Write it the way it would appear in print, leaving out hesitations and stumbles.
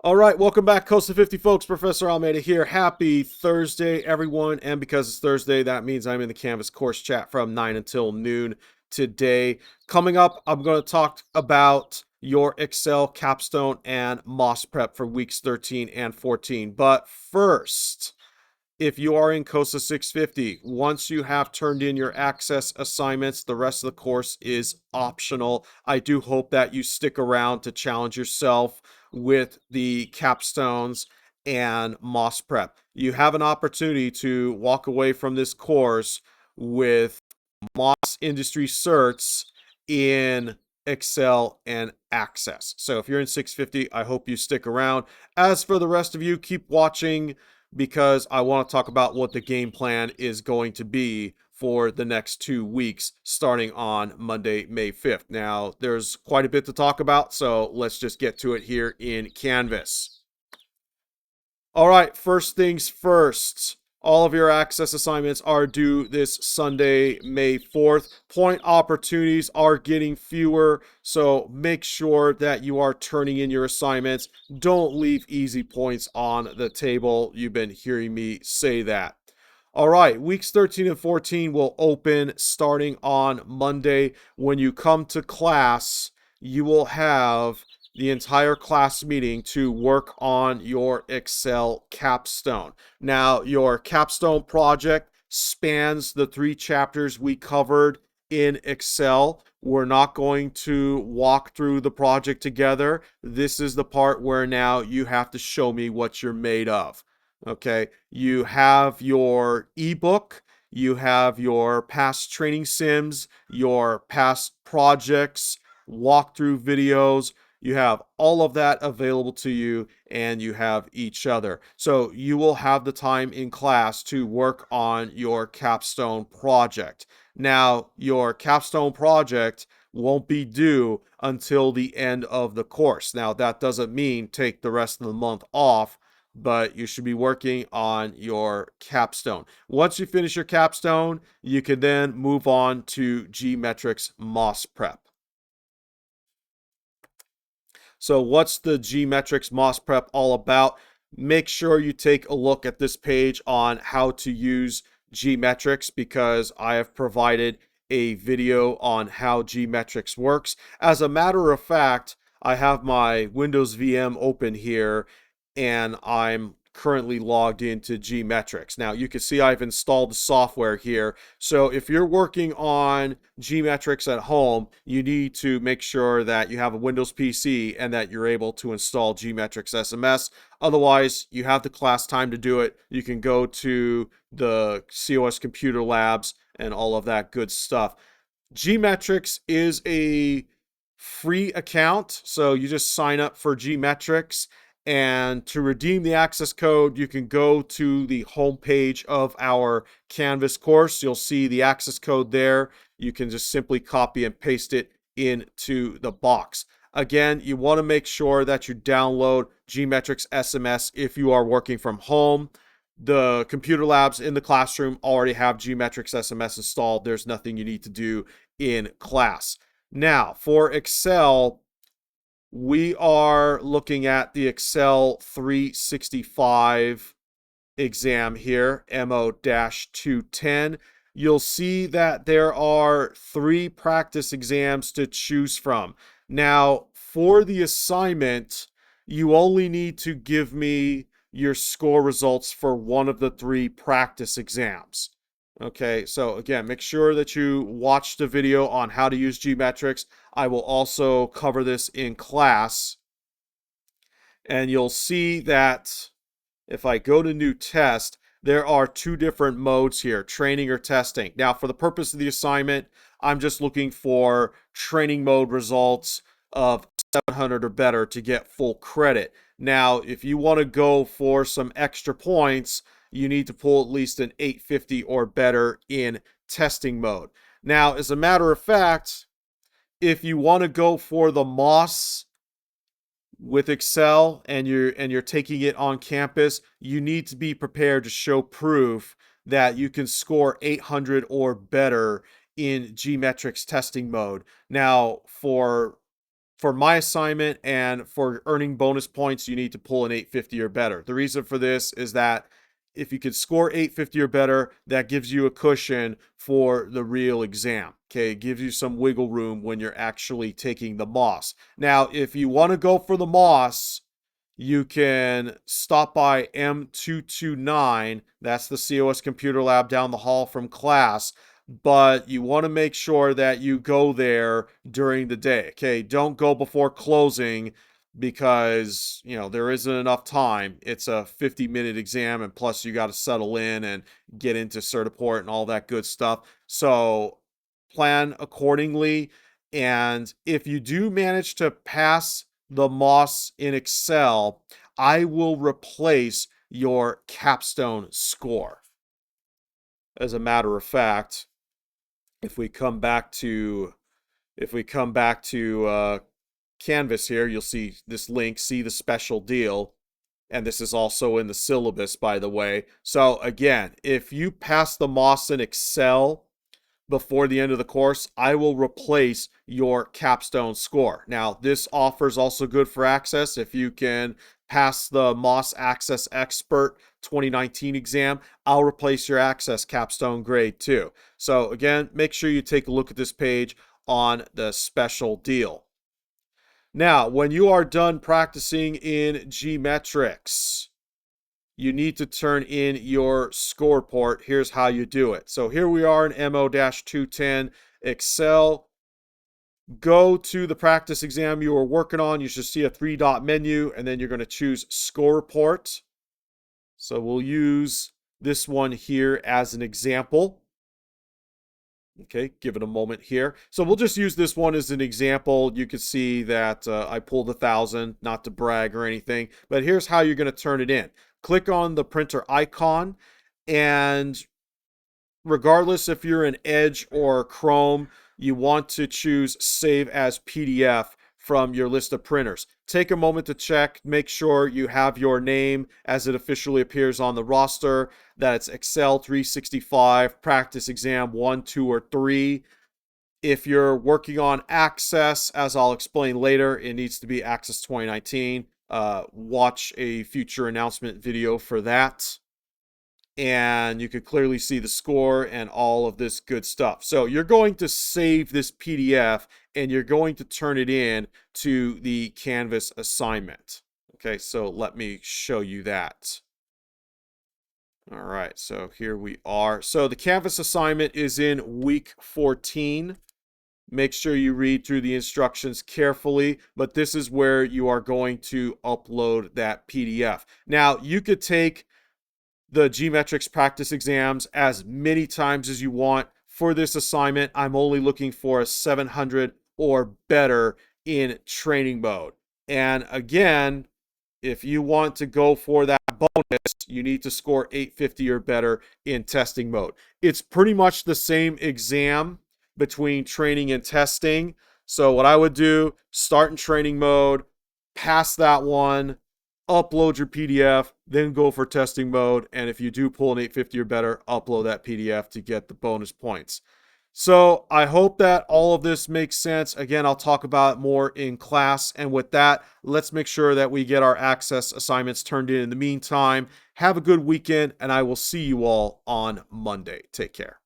All right, welcome back, COSA 50 folks. Professor Almeida here. Happy Thursday, everyone. And because it's Thursday, that means I'm in the Canvas course chat from 9 until noon today. Coming up, I'm going to talk about your Excel capstone and MOS prep for weeks 13 and 14. But first, if you are in COSA 650, once you have turned in your access assignments, the rest of the course is optional. I do hope that you stick around to challenge yourself with the capstones and MOS prep. You have an opportunity to walk away from this course with MOS industry certs in Excel and Access. So if you're in 650, I hope you stick around. As for the rest of you, keep watching because I want to talk about what the game plan is going to be for the next 2 weeks, starting on Monday, May 5th. Now, there's quite a bit to talk about, so let's just get to it here in Canvas. All right, first things first. All of your access assignments are due this Sunday, May 4th. Point opportunities are getting fewer, so make sure that you are turning in your assignments. Don't leave easy points on the table. You've been hearing me say that. All right, weeks 13 and 14 will open starting on Monday. When you come to class, you will have the entire class meeting to work on your Excel capstone. Now, your capstone project spans the 3 chapters we covered in Excel. We're not going to walk through the project together. This is the part where now you have to show me what you're made of. Okay, you have your ebook, you have your past training sims, your past projects, walkthrough videos. You have all of that available to you, and you have each other. So you will have the time in class to work on your capstone project. Now, your capstone project won't be due until the end of the course. Now, that doesn't mean take the rest of the month off, but you should be working on your capstone. Once you finish your capstone, you can then move on to G-Metrix MOS prep. So what's the G-Metrix MOS prep all about? Make sure you take a look at this page on how to use G-Metrix because I have provided a video on how G-Metrix works. As a matter of fact, I have my Windows VM open here and I'm currently logged into G-Metrix. Now you can see I've installed the software here. So if you're working on G-Metrix at home, you need to make sure that you have a Windows PC and that you're able to install G-Metrix SMS. Otherwise, you have the class time to do it. You can go to the COS Computer Labs and all of that good stuff. G-Metrix is a free account, so you just sign up for G-Metrix. And to redeem the access code, you can go to the homepage of our Canvas course. You'll see the access code there. You can just simply copy and paste it into the box. Again, you want to make sure that you download G-Metrix SMS if you are working from home. The computer labs in the classroom already have G-Metrix SMS installed. There's nothing you need to do in class. Now, for Excel, we are looking at the Excel 365 exam here, MO-210. You'll see that there are 3 practice exams to choose from. Now, for the assignment, you only need to give me your score results for one of the 3 practice exams. Okay, so again, make sure that you watch the video on how to use G-Metrix. I will also cover this in class. And you'll see that if I go to new test, there are 2 different modes here, training or testing. Now, for the purpose of the assignment, I'm just looking for training mode results of 700 or better to get full credit. Now, if you want to go for some extra points, you need to pull at least an 850 or better in testing mode. Now, as a matter of fact, if you want to go for the MOS with Excel and you're taking it on campus, you need to be prepared to show proof that you can score 800 or better in G-Metrix testing mode. Now, for for my assignment and for earning bonus points, you need to pull an 850 or better. The reason for this is that if you could score 850 or better, that gives you a cushion for the real exam. Okay, it gives you some wiggle room when you're actually taking the MOS. Now, if you want to go for the MOS, you can stop by M229. That's the COS computer lab down the hall from class. But you want to make sure that you go there during the day. Okay, don't go before closing because, there isn't enough time. It's a 50-minute exam, and plus you got to settle in and get into Certiport and all that good stuff. So plan accordingly. And if you do manage to pass the MOS in Excel, I will replace your capstone score. As a matter of fact, if we come back to Canvas here, you'll see this link, see the special deal. And this is also in the syllabus, by the way. So again, if you pass the MOS in Excel before the end of the course, I will replace your capstone score. Now, this offer is also good for Access. If you can pass the MOS Access Expert 2019 exam, I'll replace your Access capstone grade too. So again, make sure you take a look at this page on the special deal. Now, when you are done practicing in G-Metrics, you need to turn in your score report. Here's how you do it. So here we are in MO-210 Excel. Go to the practice exam you are working on. You should see a 3-dot menu, and then you're going to choose score report. So we'll use this one here as an example. Okay, give it a moment here. So we'll just use this one as an example. You can see that I pulled 1,000, not to brag or anything, but here's how you're going to turn it in. Click on the printer icon, and regardless if you're in Edge or Chrome, you want to choose Save as PDF from your list of printers. Take a moment to check, make sure you have your name as it officially appears on the roster, that it's Excel 365, Practice Exam 1, 2, or 3. If you're working on Access, as I'll explain later, it needs to be Access 2019. Watch a future announcement video for that. And you can clearly see the score and all of this good stuff. So you're going to save this PDF and you're going to turn it in to the Canvas assignment. Okay, so let me show you that. All right, so here we are. So the Canvas assignment is in week 14. Make sure you read through the instructions carefully, but this is where you are going to upload that PDF. Now, you could take the G-Metrics practice exams as many times as you want. For this assignment, I'm only looking for a 700 or better in training mode. And again, if you want to go for that bonus, you need to score 850 or better in testing mode. It's pretty much the same exam between training and testing. So what I would do, start in training mode, pass that one, upload your PDF, then go for testing mode. And if you do pull an 850 or better, upload that PDF to get the bonus points. So I hope that all of this makes sense. Again, I'll talk about it more in class. And with that, let's make sure that we get our Access assignments turned in the meantime. Have a good weekend, and I will see you all on Monday. Take care.